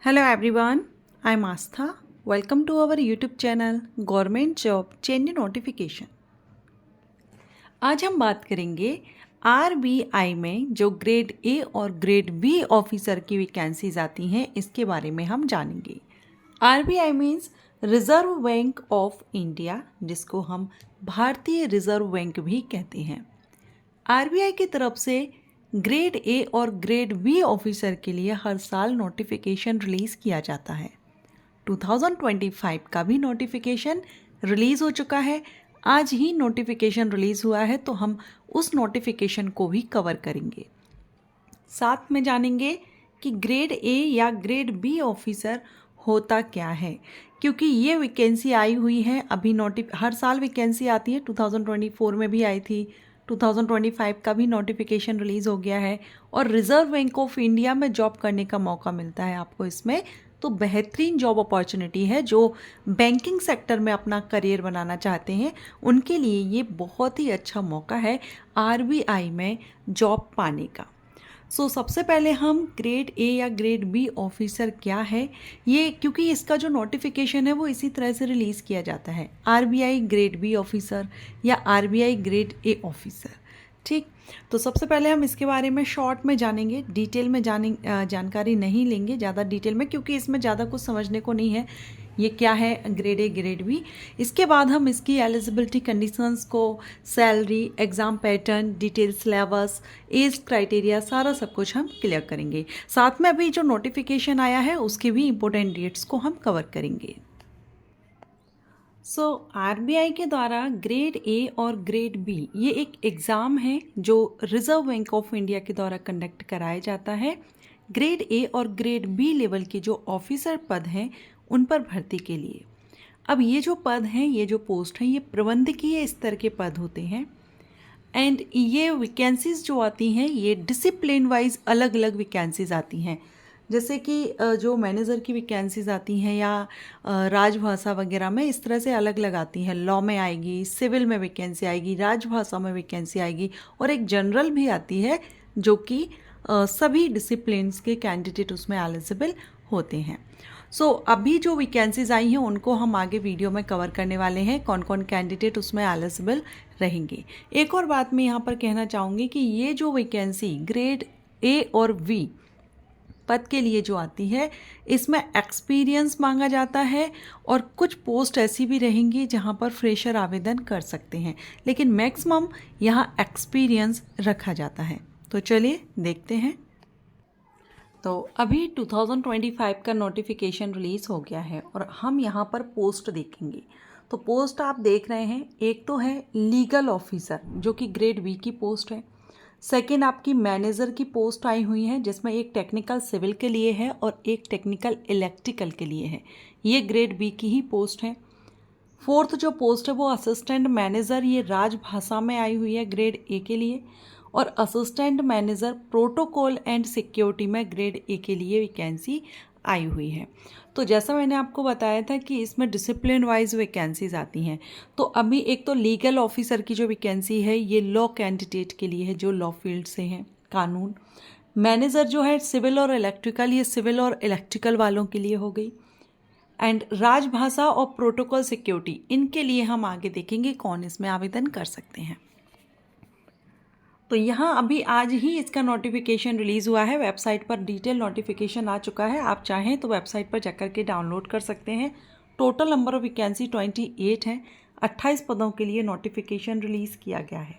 Hello everyone, I'm Astha. Welcome to our YouTube channel Government Job Change Notification. आज हम बात करेंगे RBI में जो ग्रेड ए और ग्रेड बी ऑफिसर की वैकेंसीज आती हैं इसके बारे में हम जानेंगे। RBI means reserve bank of India, जिसको हम भारतीय रिजर्व बैंक भी कहते हैं। आरबीआई की तरफ से ग्रेड ए और ग्रेड बी ऑफिसर के लिए हर साल नोटिफिकेशन रिलीज़ किया जाता है। 2025 का भी नोटिफिकेशन रिलीज़ हो चुका है। आज ही नोटिफिकेशन रिलीज़ हुआ है तो हम उस नोटिफिकेशन को भी कवर करेंगे। साथ में जानेंगे कि ग्रेड ए या ग्रेड बी ऑफिसर होता क्या है, क्योंकि ये वैकेंसी आई हुई है। अभी हर साल वैकेंसी आती है, 2024 में भी आई थी, 2025 का भी नोटिफिकेशन रिलीज़ हो गया है और रिजर्व बैंक ऑफ इंडिया में जॉब करने का मौका मिलता है आपको इसमें। तो बेहतरीन जॉब अपॉर्चुनिटी है। जो बैंकिंग सेक्टर में अपना करियर बनाना चाहते हैं उनके लिए ये बहुत ही अच्छा मौका है आरबीआई में जॉब पाने का। सबसे पहले हम ग्रेड ए या ग्रेड बी ऑफिसर क्या है ये, क्योंकि इसका जो नोटिफिकेशन है वो इसी तरह से रिलीज़ किया जाता है, आरबीआई ग्रेड बी ऑफिसर या आरबीआई ग्रेड ए ऑफिसर। ठीक, तो सबसे पहले हम इसके बारे में शॉर्ट में जानेंगे, डिटेल में जानकारी नहीं लेंगे ज़्यादा डिटेल में, क्योंकि इसमें ज़्यादा कुछ समझने को नहीं है ये क्या है ग्रेड ए ग्रेड बी। इसके बाद हम इसकी एलिजिबिलिटी कंडीशंस को, salary, exam pattern, detail syllabus, age criteria, सारा सब कुछ हम क्लियर करेंगे। साथ में अभी जो नोटिफिकेशन आया है उसके भी इम्पोर्टेंट डेट्स को हम कवर करेंगे। आरबीआई के द्वारा ग्रेड ए और ग्रेड बी ये एक एग्ज़ाम है जो रिजर्व बैंक ऑफ इंडिया के द्वारा कंडक्ट कराया जाता है। ग्रेड ए और ग्रेड बी लेवल के जो ऑफिसर पद हैं उन पर भर्ती के लिए। अब ये जो पद हैं, ये जो पोस्ट हैं, ये प्रबंधकीय स्तर के पद होते हैं। एंड ये वैकेंसीज जो आती हैं ये डिसिप्लिन वाइज अलग अलग वैकेंसीज आती हैं। जैसे कि जो मैनेजर की वैकेंसीज आती हैं या राजभाषा वगैरह में इस तरह से अलग अलग आती हैं। लॉ में आएगी, सिविल में वैकेंसी आएगी, राजभाषा में वैकेंसी आएगी और एक जनरल भी आती है जो कि सभी डिसिप्लिन्स के कैंडिडेट उसमें एलिजिबल होते हैं। अभी जो वैकेंसीज आई हैं उनको हम आगे वीडियो में कवर करने वाले हैं, कौन कौन कैंडिडेट उसमें एलिजिबल रहेंगे। एक और बात मैं यहाँ पर कहना चाहूँगी कि ये जो वैकेंसी ग्रेड ए और बी पद के लिए जो आती है इसमें एक्सपीरियंस मांगा जाता है और कुछ पोस्ट ऐसी भी रहेंगी जहाँ पर फ्रेशर आवेदन कर सकते हैं, लेकिन मैक्सिमम यहाँ एक्सपीरियंस रखा जाता है। तो चलिए देखते हैं। तो अभी 2025 का नोटिफिकेशन रिलीज़ हो गया है और हम यहाँ पर पोस्ट देखेंगे। तो पोस्ट आप देख रहे हैं, एक तो है लीगल ऑफिसर जो कि ग्रेड बी की पोस्ट है। सेकेंड आपकी मैनेजर की पोस्ट आई हुई है जिसमें एक टेक्निकल सिविल के लिए है और एक टेक्निकल इलेक्ट्रिकल के लिए है, ये ग्रेड बी की ही पोस्ट है। फोर्थ जो पोस्ट है वो असिस्टेंट मैनेजर, ये राजभाषा में आई हुई है ग्रेड ए के लिए, और assistant manager protocol and security में ग्रेड ए के लिए वैकेंसी आई हुई है। तो जैसा मैंने आपको बताया था कि इसमें डिसिप्लिन वाइज वैकेंसीज आती हैं। तो अभी एक तो लीगल ऑफिसर की जो वैकेंसी है ये लॉ कैंडिडेट के लिए है जो लॉ फील्ड से हैं, कानून। मैनेजर जो है सिविल और इलेक्ट्रिकल, ये सिविल और इलेक्ट्रिकल वालों के लिए हो गई। एंड राजभाषा और प्रोटोकॉल सिक्योरिटी, इनके लिए हम आगे देखेंगे कौन इसमें आवेदन कर सकते हैं। तो यहाँ अभी आज ही इसका नोटिफिकेशन रिलीज़ हुआ है, वेबसाइट पर डिटेल नोटिफिकेशन आ चुका है। आप चाहें तो वेबसाइट पर जाकर के डाउनलोड कर सकते हैं। टोटल नंबर ऑफ वैकेंसी 28 है। 28 पदों के लिए नोटिफिकेशन रिलीज़ किया गया है।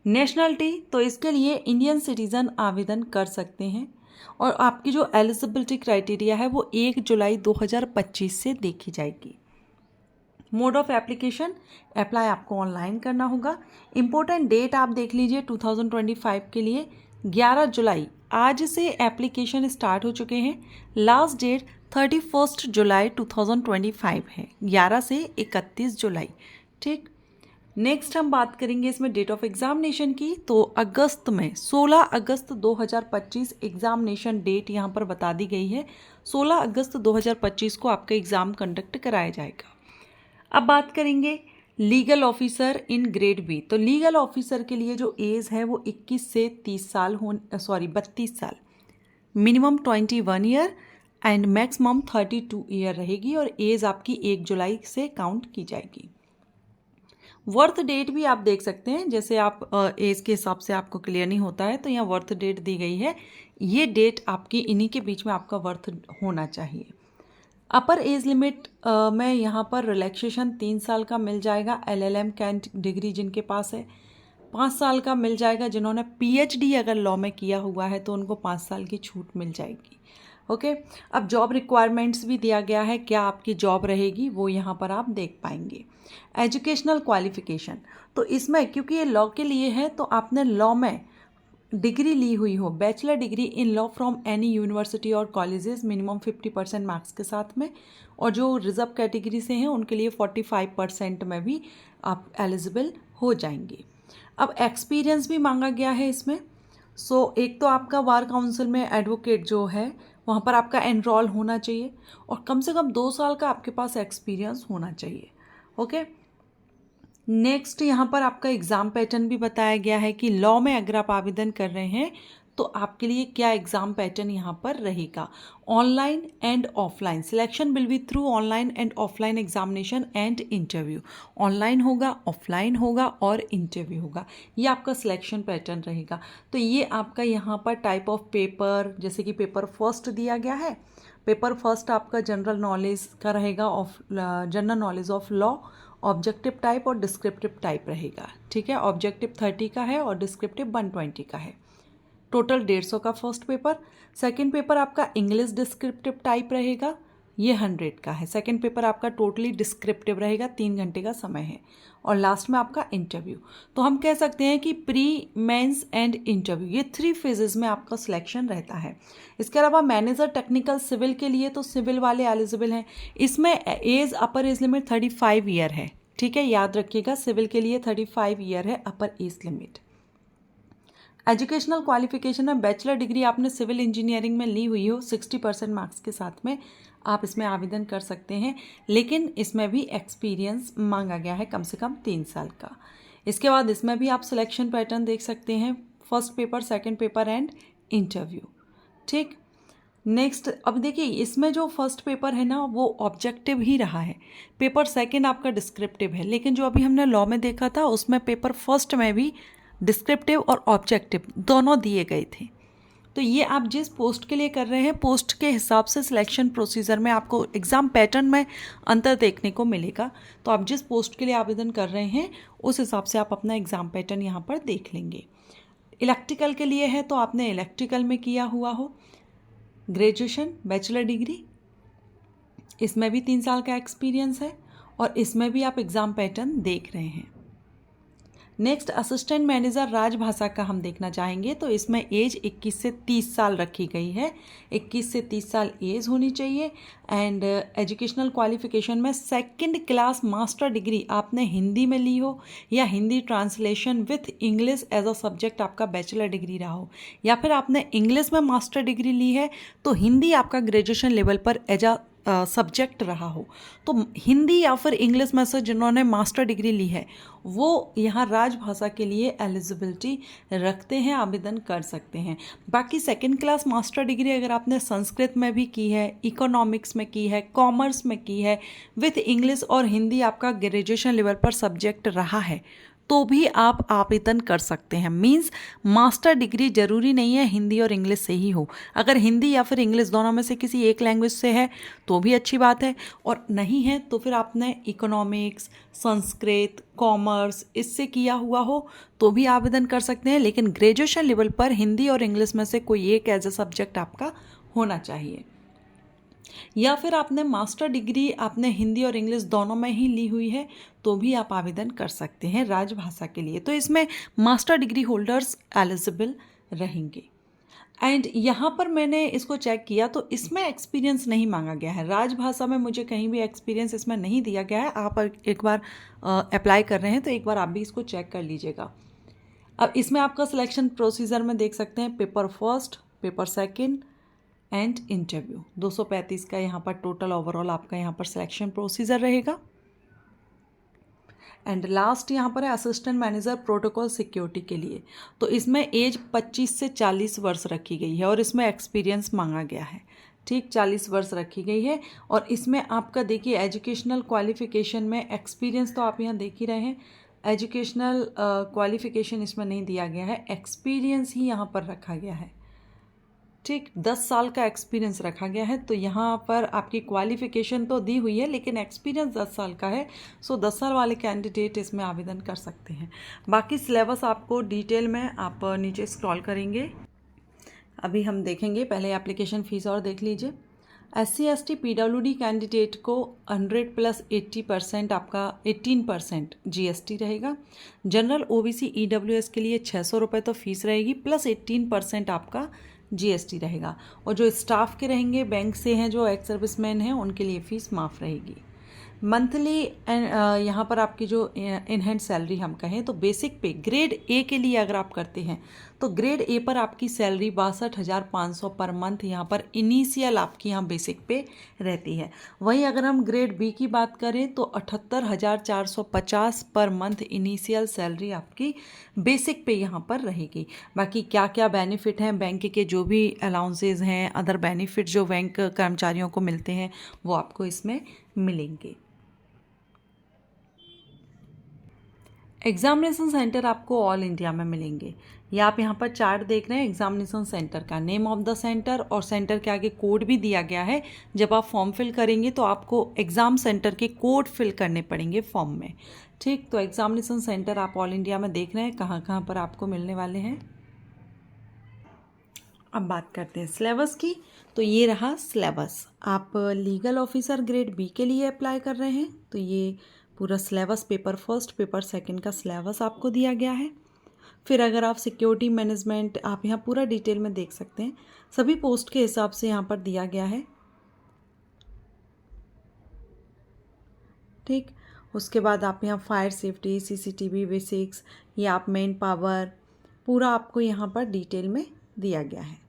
नेशनलिटी, तो इसके लिए इंडियन सिटीज़न आवेदन कर सकते हैं और आपकी जो एलिजिबिलिटी क्राइटेरिया है वो 1 जुलाई 2025 से देखी जाएगी। मोड ऑफ एप्लीकेशन, अप्लाई आपको ऑनलाइन करना होगा। इम्पोर्टेंट डेट आप देख लीजिए 2025 के लिए 11 जुलाई, आज से एप्लीकेशन स्टार्ट हो चुके हैं। लास्ट डेट 31 जुलाई 2025 है, 11 से 31 जुलाई। ठीक, नेक्स्ट हम बात करेंगे इसमें डेट ऑफ एग्जामिनेशन की। तो अगस्त में 16 अगस्त 2025 एग्जामिनेशन डेट यहाँ पर बता दी गई है। 16 अगस्त 2025 को आपका एग्ज़ाम कंडक्ट कराया जाएगा। अब बात करेंगे legal officer in grade B. तो लीगल ऑफिसर के लिए जो एज है वो 21 से 32 साल, minimum 21 year and maximum 32 year रहेगी और एज आपकी 1 जुलाई से काउंट की जाएगी। वर्थ डेट भी आप देख सकते हैं, जैसे आप एज के हिसाब से आपको क्लियर नहीं होता है तो यहाँ वर्थ डेट दी गई है। ये डेट आपकी इन्हीं के बीच में आपका वर्थ होना चाहिए। अपर एज लिमिट में यहाँ पर रिलैक्सेशन 3 साल का मिल जाएगा LLM कैंट डिग्री जिनके पास है, 5 साल का मिल जाएगा। जिन्होंने PhD अगर लॉ में किया हुआ है तो उनको 5 साल की छूट मिल जाएगी। ओके, अब जॉब रिक्वायरमेंट्स भी दिया गया है, क्या आपकी जॉब रहेगी वो यहाँ पर आप देख पाएंगे। एजुकेशनल क्वालिफिकेशन, तो इसमें क्योंकि ये लॉ के लिए है तो आपने लॉ में डिग्री ली हुई हो, bachelor degree in law from any university और कॉलेजेस, मिनिमम 50% मार्क्स के साथ में, और जो रिजर्व कैटेगरी से हैं उनके लिए 45% में भी आप एलिजिबल हो जाएंगे। अब एक्सपीरियंस भी मांगा गया है इसमें। एक तो आपका बार काउंसिल में एडवोकेट जो है वहाँ पर आपका एनरोल होना चाहिए और कम से कम 2 साल का आपके पास एक्सपीरियंस होना चाहिए। ओके, नेक्स्ट यहाँ पर आपका एग्ज़ाम पैटर्न भी बताया गया है कि लॉ में अगर आप आवेदन कर रहे हैं तो आपके लिए क्या एग्ज़ाम पैटर्न यहाँ पर रहेगा। Online and offline selection will be through online and offline examination and interview. Online होगा, ऑफलाइन होगा और इंटरव्यू होगा, ये आपका सिलेक्शन पैटर्न रहेगा। तो ये आपका यहाँ पर टाइप ऑफ पेपर, जैसे कि पेपर फर्स्ट दिया गया है। पेपर फर्स्ट आपका जनरल नॉलेज का रहेगा, general knowledge of law, objective type और डिस्क्रिप्टिव टाइप रहेगा। ठीक है, ऑब्जेक्टिव 30 का है और डिस्क्रिप्टिव 120 का है। टोटल 150 का फर्स्ट पेपर। सेकंड पेपर आपका इंग्लिश डिस्क्रिप्टिव टाइप रहेगा, ये 100 का है। सेकंड पेपर आपका टोटली डिस्क्रिप्टिव रहेगा, 3 घंटे का समय है। और लास्ट में आपका इंटरव्यू। तो हम कह सकते हैं कि प्री, मेंस एंड इंटरव्यू, ये 3 फेजेस में आपका सिलेक्शन रहता है। इसके अलावा मैनेजर टेक्निकल सिविल के लिए तो सिविल वाले एलिजिबल हैं। इसमें age upper age limit 35 year है। ठीक है, याद रखिएगा, सिविल के लिए 35 ईयर है अपर एज लिमिट। एजुकेशनल क्वालिफिकेशन में बैचलर डिग्री आपने सिविल इंजीनियरिंग में ली हुई हो 60% मार्क्स के साथ में आप इसमें आवेदन कर सकते हैं, लेकिन इसमें भी एक्सपीरियंस मांगा गया है कम से कम 3 साल का। इसके बाद इसमें भी आप सिलेक्शन पैटर्न देख सकते हैं, first paper, second paper and interview. ठीक, नेक्स्ट अब देखिए इसमें जो फर्स्ट पेपर है ना वो ऑब्जेक्टिव ही रहा है, पेपर सेकंड आपका डिस्क्रिप्टिव है। लेकिन जो अभी हमने लॉ में देखा था उसमें पेपर फर्स्ट में भी डिस्क्रिप्टिव और ऑब्जेक्टिव दोनों दिए गए थे। तो ये आप जिस पोस्ट के लिए कर रहे हैं पोस्ट के हिसाब से सिलेक्शन प्रोसीजर में आपको एग्ज़ाम पैटर्न में अंतर देखने को मिलेगा। तो आप जिस पोस्ट के लिए आवेदन कर रहे हैं उस हिसाब से आप अपना एग्ज़ाम पैटर्न यहाँ पर देख लेंगे। इलेक्ट्रिकल के लिए है तो आपने इलेक्ट्रिकल में किया हुआ हो, ग्रेजुएशन, बैचलर डिग्री, इसमें भी 3 साल का एक्सपीरियंस है और इसमें भी आप एग्ज़ाम पैटर्न देख रहे हैं। नेक्स्ट असिस्टेंट मैनेजर राजभाषा का हम देखना चाहेंगे। तो इसमें एज 21 से 30 साल रखी गई है, 21 से 30 साल एज होनी चाहिए। एंड एजुकेशनल क्वालिफिकेशन में सेकंड क्लास मास्टर डिग्री आपने हिंदी में ली हो या Hindi translation with English as a subject आपका बैचलर डिग्री रहा हो, या फिर आपने इंग्लिश में मास्टर डिग्री ली है तो हिंदी आपका ग्रेजुएशन लेवल पर एज अ सब्जेक्ट रहा हो। तो हिंदी या फिर इंग्लिश में से जिन्होंने मास्टर डिग्री ली है वो यहाँ राजभाषा के लिए एलिजिबिलिटी रखते हैं, आवेदन कर सकते हैं। बाकी सेकंड क्लास मास्टर डिग्री अगर आपने संस्कृत में भी की है, इकोनॉमिक्स में की है, कॉमर्स में की है, विथ इंग्लिश और हिंदी आपका ग्रेजुएशन लेवल पर सब्जेक्ट रहा है तो भी आप आवेदन कर सकते हैं। मींस मास्टर डिग्री जरूरी नहीं है हिंदी और इंग्लिश से ही हो, अगर हिंदी या फिर इंग्लिश दोनों में से किसी एक लैंग्वेज से है तो भी अच्छी बात है, और नहीं है तो फिर आपने इकोनॉमिक्स, संस्कृत, कॉमर्स इससे किया हुआ हो तो भी आवेदन कर सकते हैं। लेकिन ग्रेजुएशन लेवल पर हिंदी और इंग्लिश में से कोई एक एज अ सब्जेक्ट आपका होना चाहिए। या फिर आपने मास्टर डिग्री आपने हिंदी और इंग्लिश दोनों में ही ली हुई है तो भी आप आवेदन कर सकते हैं राजभाषा के लिए। तो इसमें मास्टर डिग्री होल्डर्स एलिजिबल रहेंगे। एंड यहाँ पर मैंने इसको चेक किया तो इसमें एक्सपीरियंस नहीं मांगा गया है, राजभाषा में मुझे कहीं भी एक्सपीरियंस इसमें नहीं दिया गया है। आप एक बार अप्लाई कर रहे हैं तो एक बार आप भी इसको चेक कर लीजिएगा। अब इसमें आपका सिलेक्शन प्रोसीजर में देख सकते हैं, paper first, paper second and interview, 235 का यहाँ पर टोटल ओवरऑल आपका यहाँ पर सिलेक्शन प्रोसीजर रहेगा। एंड लास्ट यहाँ पर है असिस्टेंट मैनेजर प्रोटोकॉल सिक्योरिटी के लिए। तो इसमें एज 25 से 40 वर्ष रखी गई है और इसमें एक्सपीरियंस मांगा गया है। ठीक 40 वर्ष रखी गई है। और इसमें आपका देखिए एजुकेशनल क्वालिफिकेशन में एक्सपीरियंस तो आप यहाँ देख ही रहे हैं, एजुकेशनल क्वालिफिकेशन इसमें नहीं दिया गया है, एक्सपीरियंस ही यहाँ पर रखा गया है। ठीक 10 साल का एक्सपीरियंस रखा गया है। तो यहाँ पर आपकी क्वालिफिकेशन तो दी हुई है लेकिन एक्सपीरियंस 10 साल का है। सो 10 साल वाले कैंडिडेट इसमें आवेदन कर सकते हैं। बाकी सिलेबस आपको डिटेल में आप नीचे स्क्रॉल करेंगे, अभी हम देखेंगे। पहले एप्लीकेशन फ़ीस और देख लीजिए। SC ST PWD कैंडिडेट को 100 + 80% आपका 18% GST रहेगा। जनरल OBC EWS के लिए 600 रुपये तो फीस रहेगी प्लस 18% आपका GST रहेगा। और जो स्टाफ के रहेंगे, बैंक से हैं, जो एक्स सर्विसमैन हैं, उनके लिए फ़ीस माफ़ रहेगी। मंथली यहाँ पर आपकी जो इन हैंड सैलरी हम कहें तो बेसिक पे ग्रेड ए के लिए अगर आप करते हैं तो ग्रेड ए पर आपकी सैलरी 62,500 पर मंथ यहाँ पर इनिशियल आपकी यहाँ बेसिक पे रहती है। वहीं अगर हम ग्रेड बी की बात करें तो 78,450 पर मंथ इनिशियल सैलरी आपकी बेसिक पे यहाँ पर रहेगी। बाकी क्या क्या बेनिफिट हैं, बैंक के जो भी अलाउंसेज हैं, अदर बेनिफिट जो बैंक कर्मचारियों को मिलते हैं, वो आपको इसमें मिलेंगे। एग्जामिनेशन सेंटर आपको ऑल इंडिया में मिलेंगे। ये आप यहाँ पर चार्ट देख रहे हैं एग्जामिनेशन सेंटर का, नेम ऑफ द सेंटर और सेंटर के आगे कोड भी दिया गया है। जब आप फॉर्म फिल करेंगे तो आपको एग्ज़ाम सेंटर के कोड फिल करने पड़ेंगे फॉर्म में। ठीक, तो एग्जामिनेशन सेंटर आप ऑल इंडिया में देख रहे हैं कहाँ कहाँ पर आपको मिलने वाले हैं। अब बात करते हैं सिलेबस की। तो ये रहा सिलेबस। आप लीगल ऑफिसर ग्रेड बी के लिए अप्लाई कर रहे हैं तो ये पूरा syllabus paper first paper second का सिलेबस आपको दिया गया है। फिर अगर आप सिक्योरिटी मैनेजमेंट, आप यहाँ पूरा डिटेल में देख सकते हैं, सभी पोस्ट के हिसाब से यहाँ पर दिया गया है। ठीक, उसके बाद आप यहाँ फायर सेफ्टी, CCTV बेसिक्स, ये आप मेन पावर, पूरा आपको यहाँ पर डिटेल में दिया गया है।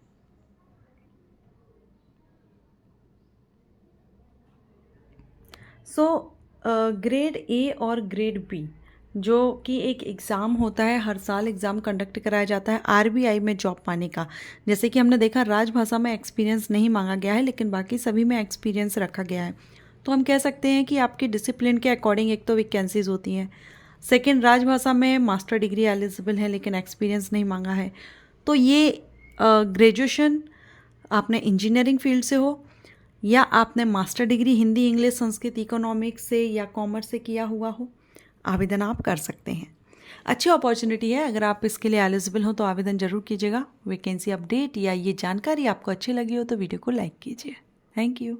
ग्रेड ए और ग्रेड बी जो कि एक एग्ज़ाम होता है, हर साल एग्ज़ाम कंडक्ट कराया जाता है RBI में जॉब पाने का। जैसे कि हमने देखा राजभाषा में एक्सपीरियंस नहीं मांगा गया है लेकिन बाकी सभी में एक्सपीरियंस रखा गया है। तो हम कह सकते हैं कि आपकी डिसिप्लिन के अकॉर्डिंग एक तो वैकेंसीज होती हैं, सेकेंड राजभाषा में मास्टर डिग्री एलिजिबल है लेकिन एक्सपीरियंस नहीं मांगा है। तो ये ग्रेजुएशन आपने इंजीनियरिंग फील्ड से हो या आपने master degree Hindi, English, Sanskrit, economics से या कॉमर्स से किया हुआ हो, आवेदन आप कर सकते हैं। अच्छी अपॉर्चुनिटी है, अगर आप इसके लिए एलिजिबल हो तो आवेदन जरूर कीजिएगा। वैकेंसी अपडेट या ये जानकारी आपको अच्छी लगी हो तो वीडियो को लाइक कीजिए। Thank you.